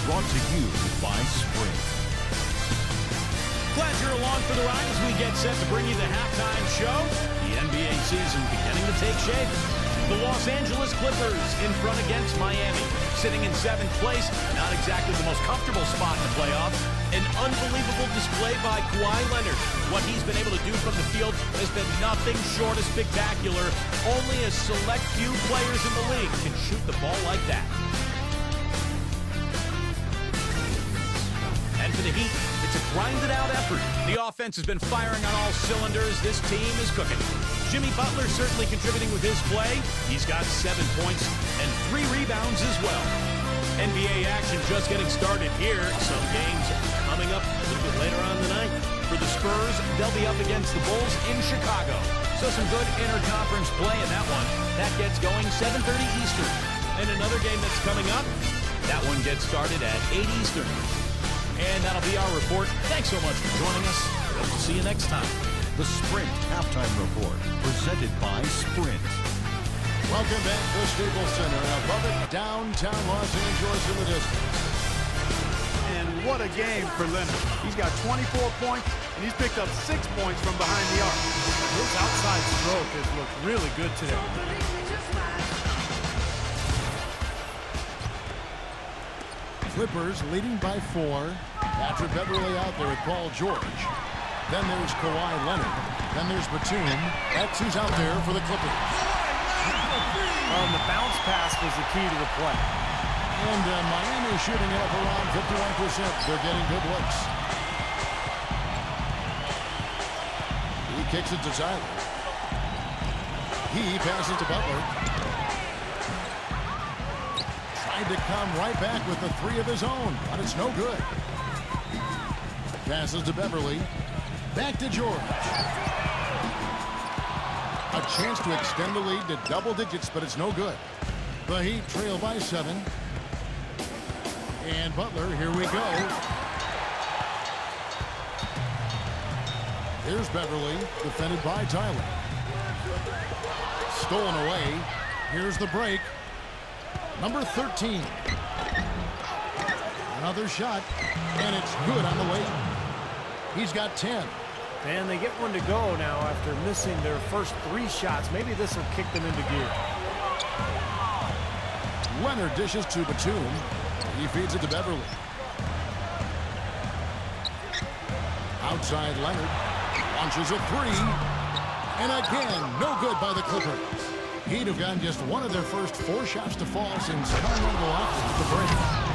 brought to you by Sprint. Glad you're along for the ride as we get set to bring you the halftime show. The NBA season beginning to take shape. The Los Angeles Clippers in front against Miami. Sitting in 7th place, not exactly the most comfortable spot in the playoffs. An unbelievable display by Kawhi Leonard. What he's been able to do from the field has been nothing short of spectacular. Only a select few players in the league can shoot the ball like that. And for the Heat, it's a grinded-out effort. The offense has been firing on all cylinders. This team is cooking. Jimmy Butler certainly contributing with his play. He's got 7 points and 3 rebounds as well. NBA action just getting started here. Some games coming up a little bit later on tonight. For the Spurs, they'll be up against the Bulls in Chicago. So some good interconference play in that one. That gets going 7:30 Eastern. And another game that's coming up, that one gets started at 8 Eastern. And that'll be our report. Thanks so much for joining us. We'll see you next time. The Sprint Halftime Report, presented by Sprint. Welcome back to Staples Center. Above it, downtown Los Angeles in the distance. And what a game for Leonard. He's got 24 points, and he's picked up 6 points from behind the arc. His outside stroke has looked really good today. Clippers leading by 4. Patrick Beverley out there with Paul George. Then there's Kawhi Leonard. Then there's Batum. That's who's out there for the Clippers. The bounce pass was the key to the play. And Miami shooting it up around 51%. They're getting good looks. He kicks it to Tyler. He passes to Butler. Tried to come right back with the 3 of his own, but it's no good. Passes to Beverley. Back to George. A chance to extend the lead to double digits, but it's no good. The Heat trail by 7. And Butler, here we go. Here's Beverley, defended by Tyler. Stolen away. Here's the break. Number 13. Another shot, and it's good on the way. He's got 10. And they get one to go now after missing their first 3 shots. Maybe this will kick them into gear. Leonard dishes to Batum. He feeds it to Beverley. Outside Leonard. Launches a 3. And again, no good by the Clippers. He'd have gotten just one of their first 4 shots to fall since coming on the lock at the break.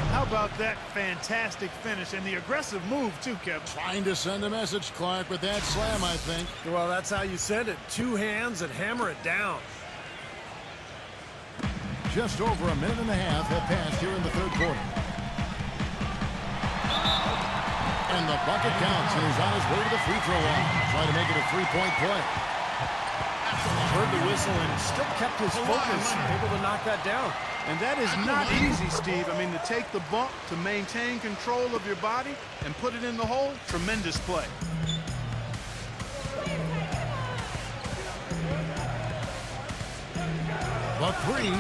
How about that fantastic finish and the aggressive move, too, Kevin? Trying to send a message, Clark, with that slam, I think. Well, that's how you send it. 2 hands and hammer it down. Just over a minute and a half have passed here in the 3rd quarter. And the bucket counts, and he's on his way to the free throw line. Trying to make it a 3-point play. Heard the whistle and still kept his focus, able to knock that down. And that is not easy, Steve. I mean, to take the bump, to maintain control of your body, and put it in the hole, tremendous play. The 3.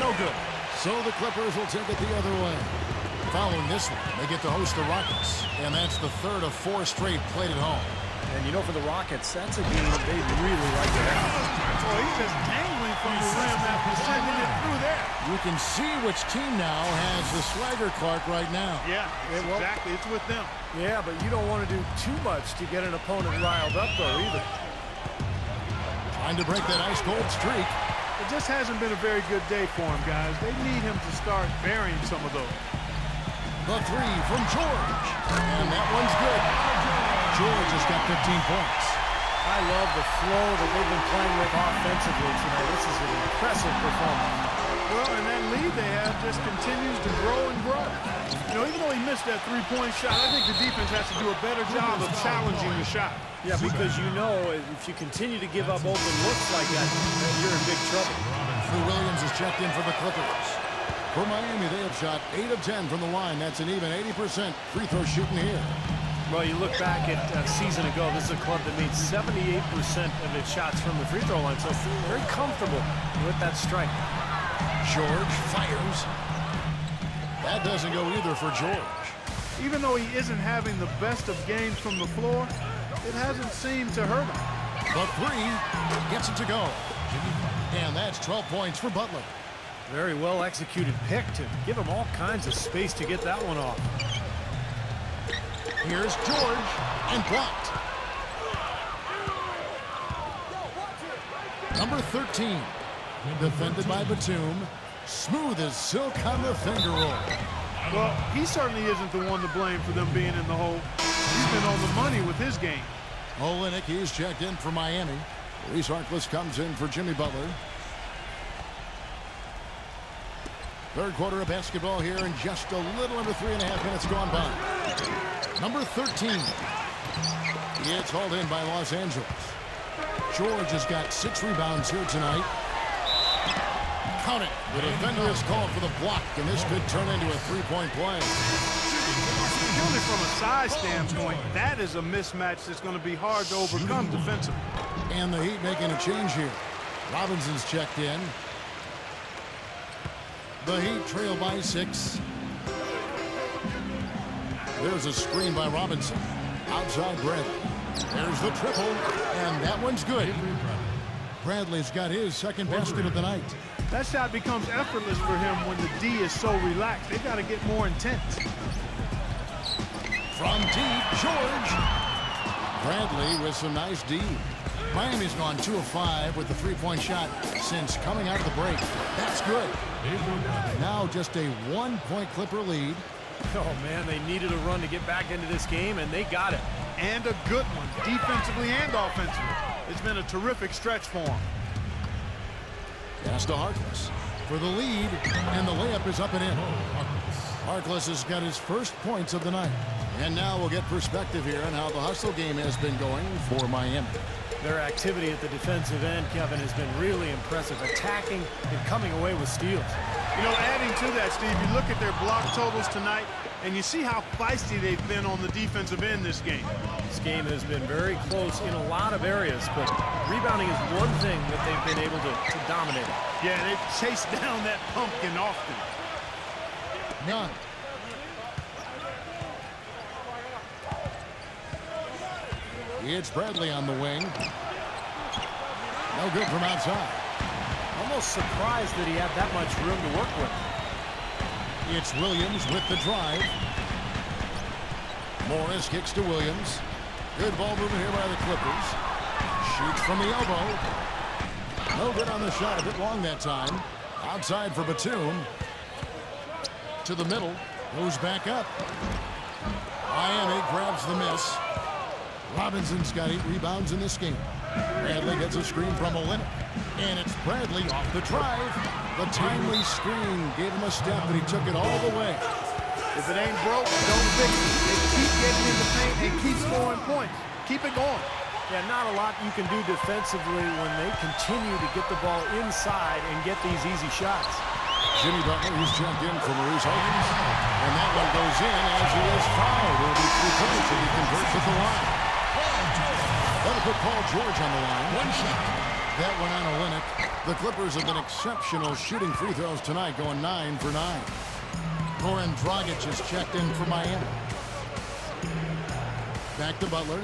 No good. So the Clippers will take it the other way. Following this one, they get to host the Rockets. And that's the 3rd of 4 straight played at home. And you know, for the Rockets, that's a game that they'd really like to have. Oh, he's just dangling from the rim after sending it through there. You can see which team now has the swagger, Clark, right now. Yeah, exactly. It's with them. Yeah, but you don't want to do too much to get an opponent riled up, though, either. Trying to break that ice-cold streak. It just hasn't been a very good day for him, guys. They need him to start burying some of those. The 3 from George. And that one's good. George has got 15 points. I love the flow that they've been playing with offensively tonight. This is an impressive performance. Well, and that lead they have just continues to grow and grow. You know, even though he missed that 3-point shot, I think the defense has to do a better job of challenging the shot. Yeah, because you know if you continue to give up open looks like that, then you're in big trouble. Lou Williams is checked in for the Clippers. For Miami, they have shot 8 of 10 from the line. That's an even 80% free throw shooting here. Well, you look back at a season ago, this is a club that made 78% of its shots from the free throw line, so very comfortable with that strike. George fires. That doesn't go either for George. Even though he isn't having the best of games from the floor, it hasn't seemed to hurt him. The three gets it to go. And that's 12 points for Butler. Very well executed pick to give him all kinds of space to get that one off. Here's George, and blocked. Number 13, defended by Batum. Smooth as silk on the finger roll. Well, he certainly isn't the one to blame for them being in the hole. He's been on the money with his game. Olynyk, he's checked in for Miami. Reese Harkless comes in for Jimmy Butler. Third quarter of basketball here, and just a little under 3.5 minutes gone by. Number 13. It's hauled in by Los Angeles. George has got 6 rebounds here tonight. Count it. The defender is called for the block, and this could turn into a three-point play. Purely from a size standpoint, that is a mismatch that's going to be hard to overcome defensively. And the Heat making a change here. Robinson's checked in. The Heat trail by 6. There's a screen by Robinson. Outside Bradley. There's the triple, and that one's good. Bradley's got his second basket of the night. That shot becomes effortless for him when the D is so relaxed. They've got to get more intense. From deep, George. Bradley with some nice D. Miami's gone 2 of 5 with the three-point shot since coming out of the break. That's good. Now just a 1-point Clipper lead. Oh, man, they needed a run to get back into this game, and they got it. And a good one, defensively and offensively. It's been a terrific stretch for him. Pass to Harkless for the lead, and the layup is up and in. Harkless has got his first points of the night. And now we'll get perspective here on how the hustle game has been going for Miami. Their activity at the defensive end, Kevin, has been really impressive, attacking and coming away with steals. You know, adding to that, Steve, you look at their block totals tonight, and you see how feisty they've been on the defensive end this game. This game has been very close in a lot of areas, but rebounding is one thing that they've been able to dominate. Yeah, they've chased down that pumpkin often. None. It's Bradley on the wing. No good from outside. Almost surprised that he had that much room to work with. It's Williams with the drive. Morris kicks to Williams. Good ball movement here by the Clippers. Shoots from the elbow. No good on the shot. A bit long that time. Outside for Batum. To the middle. Goes back up. Miami grabs the miss. Robinson's got 8 rebounds in this game. Bradley gets a screen from Olynyk. And it's Bradley off the drive. The timely screen gave him a step, and he took it all the way. If it ain't broke, don't fix it. They keep getting in the paint and keep scoring points. Keep it going. Yeah, not a lot you can do defensively when they continue to get the ball inside and get these easy shots. Jimmy Butler, he's checked in for Maurice Harkless. And that one goes in as he is fouled. It'll be 3 points if he converts at the line. That'll put Paul George on the line. One shot. That one on Olynyk. The Clippers have been exceptional shooting free throws tonight, going 9 for 9. Goran Dragic is checked in for Miami. Back to Butler.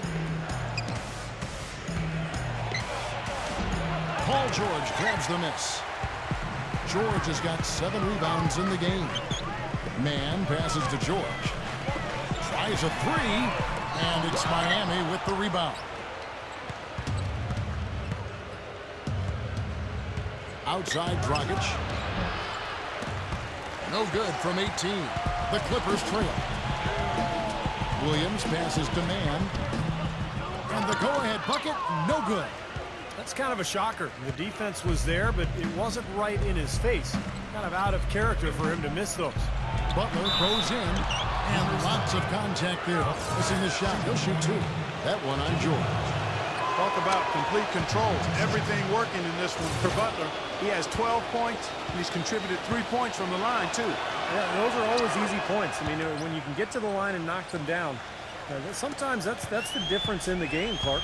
Paul George grabs the miss. George has got 7 rebounds in the game. Man passes to George. Tries a 3, and it's Miami with the rebound. Outside Dragic. No good from 18. The Clippers trail. Williams passes to Man. And the go-ahead bucket, no good. That's kind of a shocker. The defense was there, but it wasn't right in his face. Kind of out of character for him to miss those. Butler goes in, and lots of contact there. Missing the shot. He'll shoot 2. That one on George. Talk about complete control. Everything working in this one for Butler. He has 12 points, and he's contributed 3 points from the line, too. Yeah, those are always easy points. I mean, when you can get to the line and knock them down, sometimes that's the difference in the game, Clark.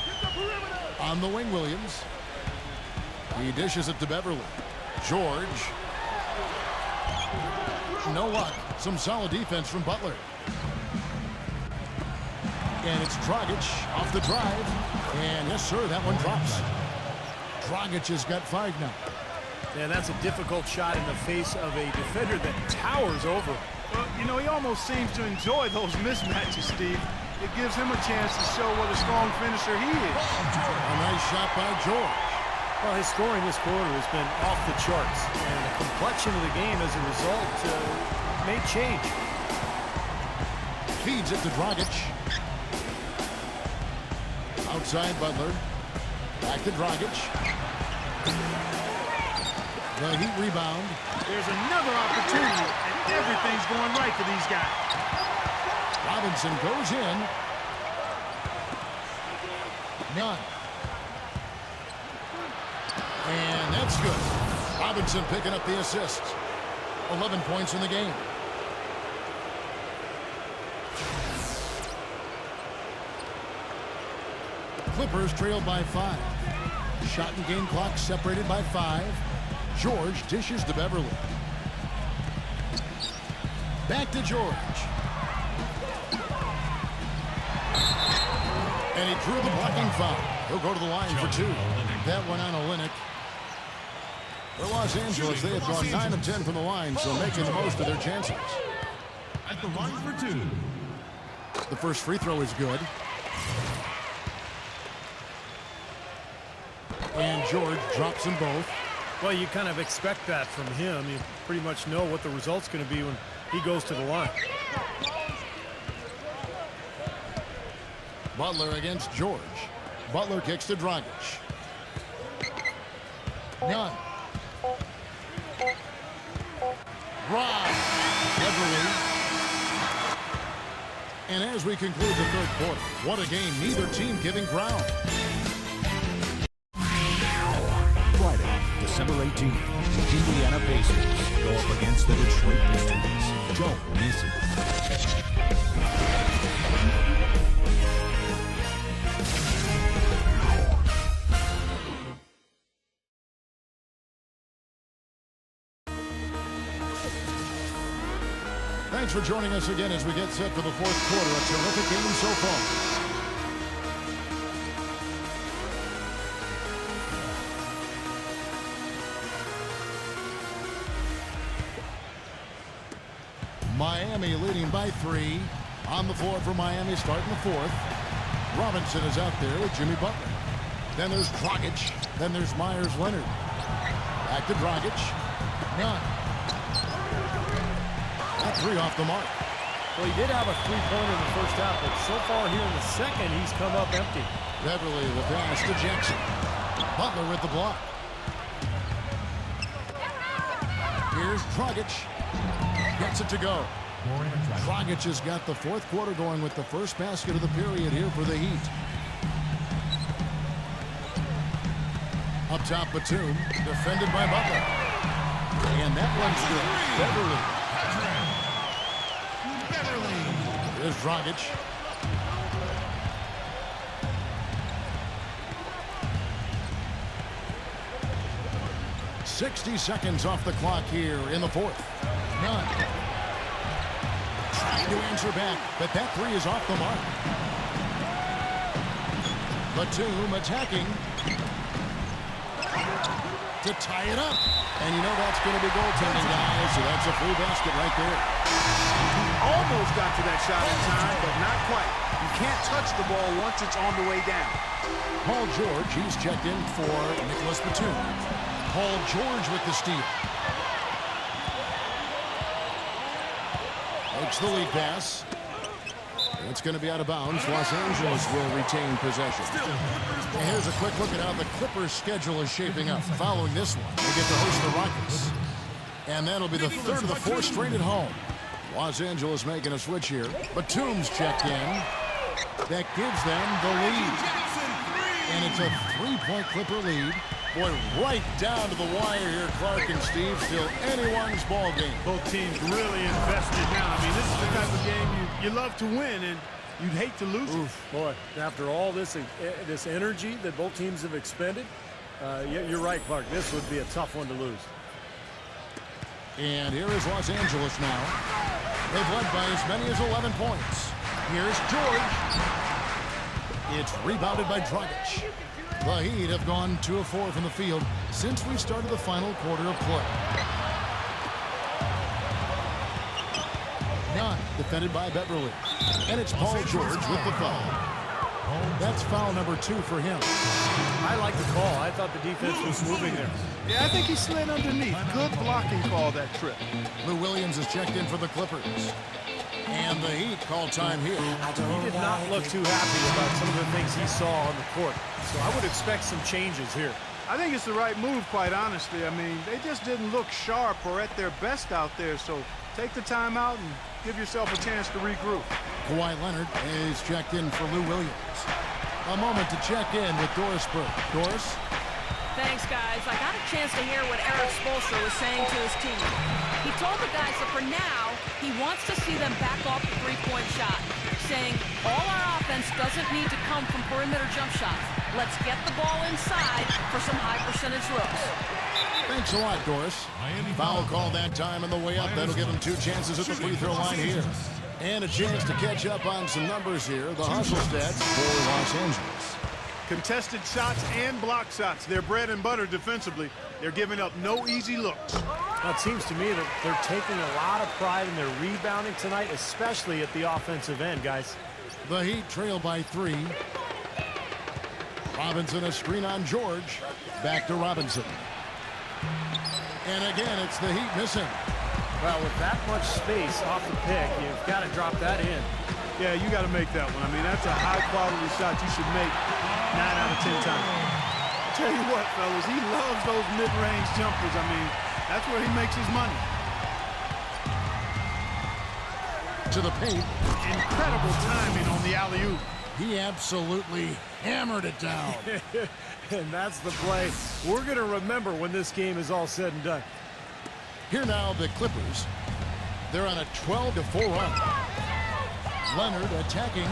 On the wing, Williams. He dishes it to Beverly. George. No luck. Some solid defense from Butler. And it's Dragic off the drive. And yes, sir, that one drops. Dragic has got 5 now. Yeah, that's a difficult shot in the face of a defender that towers over. Well, you know, he almost seems to enjoy those mismatches, Steve. It gives him a chance to show what a strong finisher he is. A nice shot by George. Well, his scoring this quarter has been off the charts, and the complexion of the game as a result may change. Feeds it to Dragic. Outside Butler. Back to Dragic. The Heat rebound. There's another opportunity, and everything's going right for these guys. Robinson goes in. None. And that's good. Robinson picking up the assist. 11 points in the game. Clippers trailed by 5. Shot and game clock separated by 5. George dishes to Beverly. Back to George. And he drew the blocking foul. He'll go to the line for 2. That one on Olynyk. For Los Angeles, they have gone 9 of 10 from the line, so making the most of their chances. At the line for 2. The first free throw is good. And George drops them both. Well, you kind of expect that from him. You pretty much know what the result's going to be when he goes to the line. Butler against George. Butler kicks to Dragic. None. Rob. Beverly. And as we conclude the third quarter, what a game. Neither team giving ground. Friday, December 18th, the Indiana Pacers go up against the Detroit Pistons. Don't miss it. Thanks for joining us again as we get set for the fourth quarter. A terrific game so far. Miami leading by 3. On the floor for Miami starting the fourth. Robinson is out there with Jimmy Butler. Then there's Dragic. Then there's Myers Leonard. Back to Dragic. None. That 3 off the mark. Well, he did have a three-pointer in the first half, but so far here in the second, he's come up empty. Beverly the pass to Jackson. Butler with the block. Here's Dragic. Gets it to go. Dragic has got the fourth quarter going with the first basket of the period here for the Heat. Up top, Batum, defended by Butler. And that one's good. Beverly. Here's Dragic. "60 seconds off the clock here in the fourth. None. Trying to answer back, but that 3 is off the mark. Batum attacking to tie it up. And you know that's going to be goaltending, guys, so that's a free basket right there. He almost got to that shot in time, but not quite. You can't touch the ball once it's on the way down. Paul George, he's checked in for Nicholas Batum. Paul George with the steal. Makes the lead pass. It's going to be out of bounds. Los Angeles will retain possession. And here's a quick look at how the Clippers' schedule is shaping up. Following this one, they get to host the Rockets. And that'll be the third of the 4 straight at home. Los Angeles making a switch here. Batum's checked in. That gives them the lead. And it's a 3-point Clipper lead. Boy, right down to the wire here, Clark and Steve. Still anyone's ball game. Both teams really invested now. I mean, this is the type of game you love to win, and you'd hate to lose it. Boy, after all this energy that both teams have expended, you're right, Clark. This would be a tough one to lose. And here is Los Angeles now. They've led by as many as 11 points. Here's George. It's rebounded by Dragic. The Heat have gone 2 of 4 from the field since we started the final quarter of play. Not defended by Beverly. And it's Paul George with the foul. That's foul number 2 for him. I like the call. I thought the defense was moving there. Yeah, I think he slid underneath. Good blocking call that trip. Lou Williams is checked in for the Clippers. And the Heat call time here. He did not look too happy about some of the things he saw on the court. So I would expect some changes here. I think it's the right move, quite honestly. I mean, they just didn't look sharp or at their best out there. So take the time out and give yourself a chance to regroup. Kawhi Leonard is checked in for Lou Williams. A moment to check in with Doris Burke. Doris? Thanks, guys. I got a chance to hear what Eric Spoelstra was saying to his team. He told the guys that for now, he wants to see them back off the three-point shot, saying all our offense doesn't need to come from perimeter jump shots. Let's get the ball inside for some high-percentage looks. Thanks a lot, Doris. Foul call that time on the way up. That'll give him 2 chances at the free throw line here. And a chance to catch up on some numbers here. The hustle stats for Los Angeles. Contested shots and block shots. They're bread and butter defensively. They're giving up no easy looks. Well, it seems to me that they're taking a lot of pride in their rebounding tonight, especially at the offensive end, guys. The Heat trail by 3. Robinson a screen on George. Back to Robinson. And again, it's the Heat missing. Well, with that much space off the pick, you've got to drop that in. Yeah, you got to make that one. I mean, that's a high-quality shot you should make 9 out of 10 times. I'll tell you what, fellas, he loves those mid-range jumpers. I mean, that's where he makes his money. To the paint. Incredible timing on the alley-oop. He absolutely hammered it down. And that's the play we're going to remember when this game is all said and done. Here now, the Clippers. They're on a 12-4 run. Leonard attacking,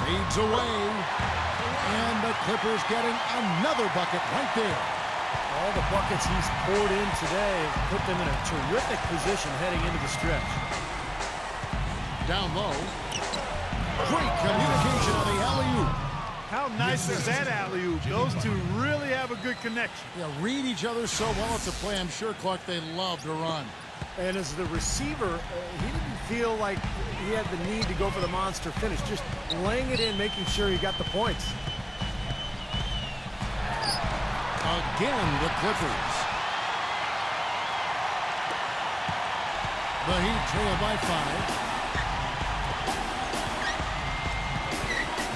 fades away, and the Clippers getting another bucket right there. All the buckets he's poured in today have put them in a terrific position heading into the stretch. Down low. Great communication on the alley-oop. How nice is that alley-oop? Those two really have a good connection. Yeah, read each other so well at the play. I'm sure, Clark, they love to run. And as the receiver, he didn't feel like he had the need to go for the monster finish. Just laying it in, making sure he got the points. Again, the Clippers. The Heat trail by 5.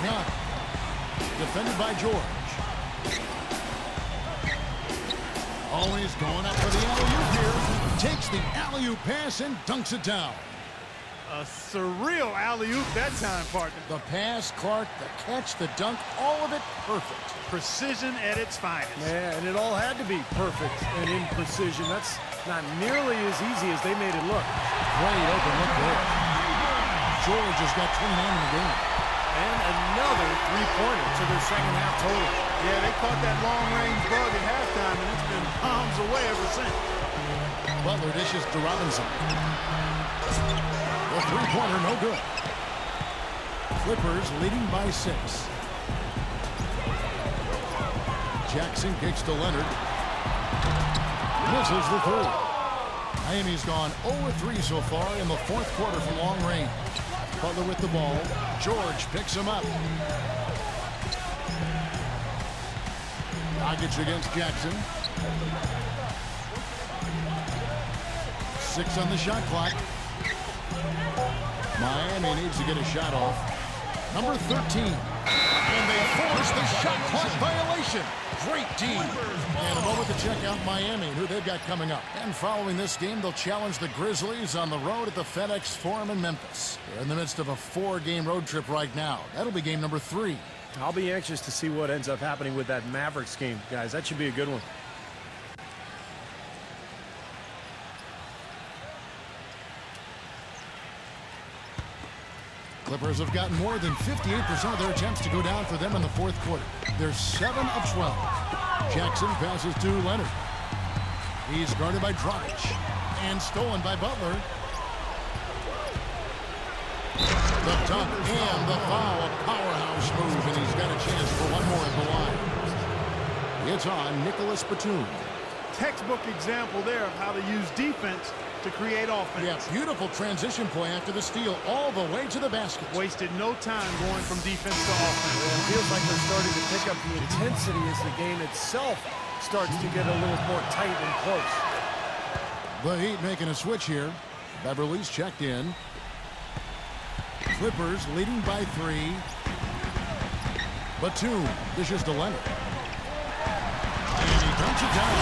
Not defended by George. Always going up for the alley-oop here. Takes the alley-oop pass and dunks it down. A surreal alley-oop that time, partner. The pass, Clark, the catch, the dunk, all of it perfect. Precision at its finest. Yeah, and it all had to be perfect and in precision. That's not nearly as easy as they made it look. Great open look there. George has got 29 in the game. And another three-pointer to their second half total. Yeah, they caught that long-range bug at halftime, and it's been bombs away ever since. Butler dishes to Robinson. The three-pointer, no good. Clippers leading by 6. Jackson kicks to Leonard. Misses the 3. Miami's gone 0-3 so far in the 4th quarter from long range. Butler with the ball. George picks him up. Dragic against Jackson. 6 on the shot clock. Miami needs to get a shot off. Number 13. And they force the shot clock violation. Great D. And a moment to check out Miami, who they've got coming up. And following this game, they'll challenge the Grizzlies on the road at the FedEx Forum in Memphis. They're in the midst of a 4-game road trip right now. That'll be game number 3. I'll be anxious to see what ends up happening with that Mavericks game, guys. That should be a good one. Clippers have gotten more than 58% of their attempts to go down for them in the 4th quarter. They're 7 of 12. Jackson passes to Leonard. He's guarded by Dragic. And stolen by Butler. The dunk and the foul. A powerhouse move, and he's got a chance for one more at the line. It's on Nicholas Batum. Textbook example there of how to use defense to create offense. Yeah, beautiful transition play after the steal all the way to the basket. Wasted no time going from defense to offense. It feels like they're starting to pick up the intensity as the game itself starts to get a little more tight and close. The Heat making a switch here. Beverly's checked in. Clippers leading by 3. Batum dishes to Leonard. And he dumps it down.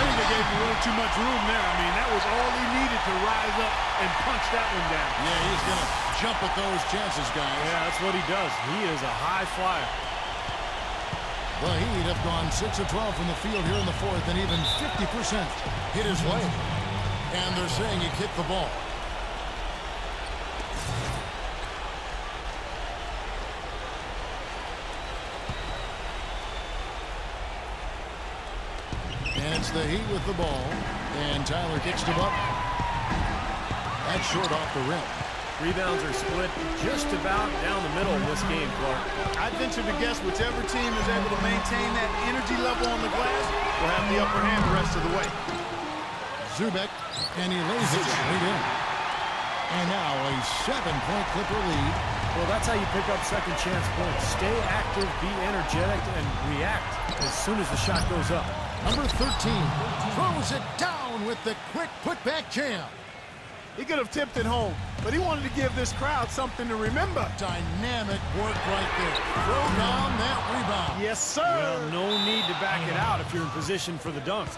I think they gave him a little too much room there. I mean, that was all he needed to rise up and punch that one down. Yeah, he's going to jump at those chances, guys. Yeah, that's what he does. He is a high flyer. The Heat have gone 6 of 12 from the field here in the fourth, and even 50% hit his way. And they're saying he kicked the ball. And it's the Heat with the ball. And Tyler kicks to Butler. That's short off the rim. Rebounds are split just about down the middle of this game, Clark. I'd venture to guess whichever team is able to maintain that energy level on the glass will have the upper hand the rest of the way. Zubek, and he lays it straight in. And now a 7-point Clipper lead. Well, that's how you pick up second chance points. Stay active, be energetic, and react as soon as the shot goes up. Number 13 throws it down with the quick putback jam. He could have tipped it home, but he wanted to give this crowd something to remember. Dynamic work right there. Throw down that rebound. Yes, sir. Well, no need to back it out if you're in position for the dunk.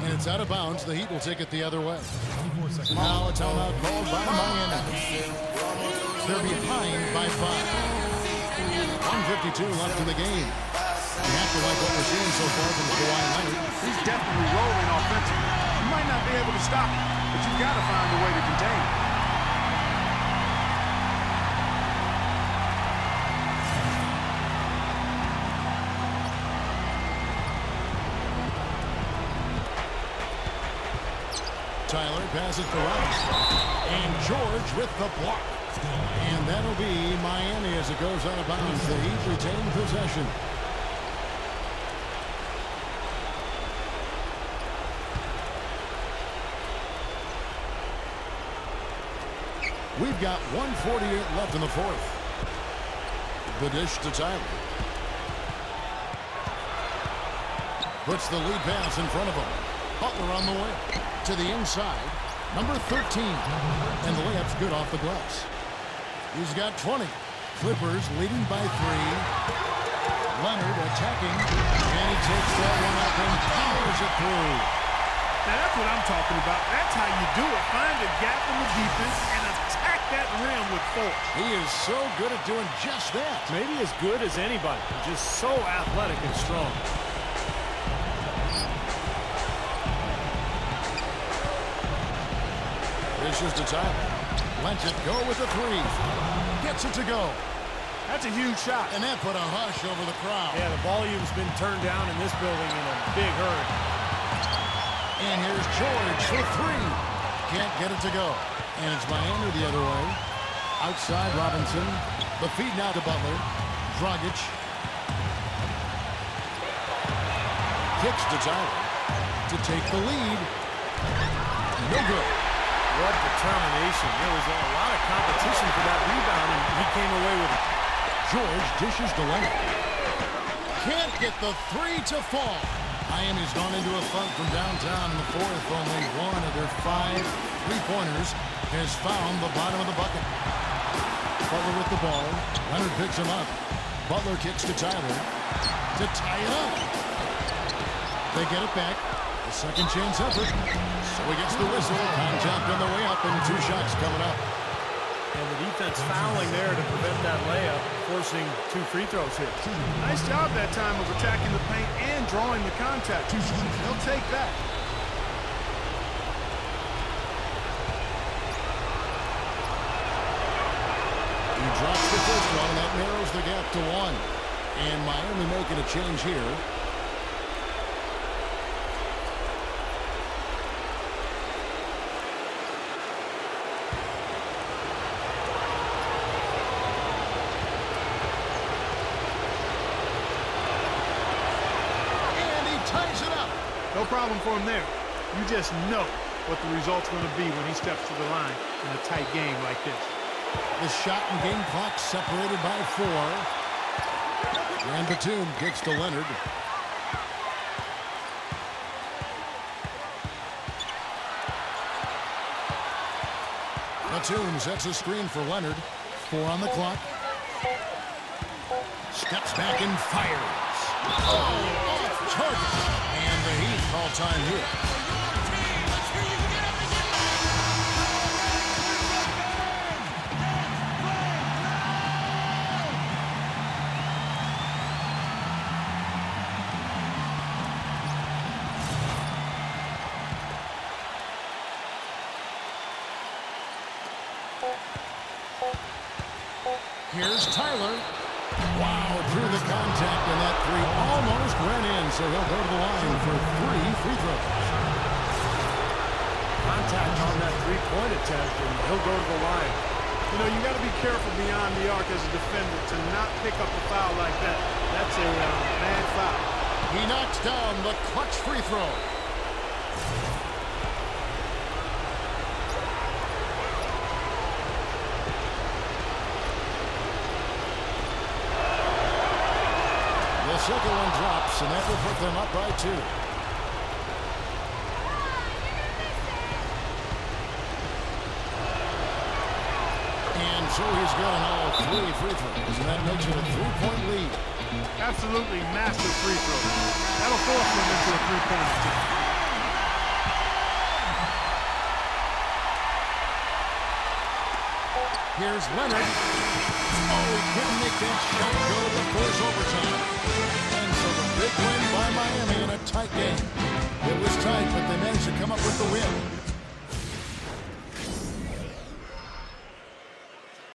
And it's out of bounds. The Heat will take it the other way. Now a timeout called by Miami. They're behind by 5. 1:52 left in the game. You have to like what we're seeing so far from Kawhi Leonard. He's definitely rolling offensively. You might not be able to stop him, but you've got to find a way to contain him. Tyler passes to Rice. And George with the block. And that'll be Miami as it goes out of bounds. The Heat retain possession. We've got 1:48 left in the fourth. The dish to Tyler. Puts the lead pass in front of him. Butler on the way. To the inside. Number 13. And the layup's good off the glass. He's got 20. Clippers leading by 3. Leonard attacking. And he takes that one up and powers it through. Now that's what I'm talking about. That's how you do it. Find a gap in the defense and attack that rim with force. He is so good at doing just that. Maybe as good as anybody. Just so athletic and strong. Dishes to Tyler. Lets it go with the 3. Gets it to go. That's a huge shot. And that put a hush over the crowd. Yeah, the volume's been turned down in this building in a big hurry. And here's George for 3. Can't get it to go. And it's Miami the other way. Outside Robinson. The feed now to Butler. Dragic. Kicks to Tyler to take the lead. No good. What determination. There was a lot of competition for that rebound, and he came away with it. George dishes to Leonard. Can't get the 3 to fall. Miami's gone into a funk from downtown in the fourth. Only one of their 5 3-pointers has found the bottom of the bucket. Butler with the ball. Leonard picks him up. Butler kicks to Tyler to tie it up. They get it back. The second chance effort. So he gets the whistle. Contact on the way up and 2 shots coming up. And the defense fouling there to prevent that layup, forcing 2 free throws here. Nice job that time of attacking the paint and drawing the contact. They'll take that. He drops the first one, and that narrows the gap to 1. And Miami making a change here. No problem for him there. You just know what the result's going to be when he steps to the line in a tight game like this. The shot and game clock separated by 4. And Batum kicks to Leonard. Batum sets a screen for Leonard. 4 on the clock. Steps back and fires. Oh, off target. And the Heat call time here. Here's Tyler. Wow, through the contact, and that 3 almost went in, so he'll go to the line for 3 free throws. Contact on that three-point attempt, and he'll go to the line. You know, you got to be careful beyond the arc as a defender to not pick up a foul like that. That's a bad foul. He knocks down the clutch free throw. The second one drops, and that will put them up by 2. And so he's gotten all 3 free throws, and that makes it a 3-point lead. Absolutely massive free throw. That'll force them into a three-point attempt. Here's Leonard. Oh, he couldn't make that shot go to force overtime. And so the big win by Miami in a tight game. It was tight, but they managed to come up with the win.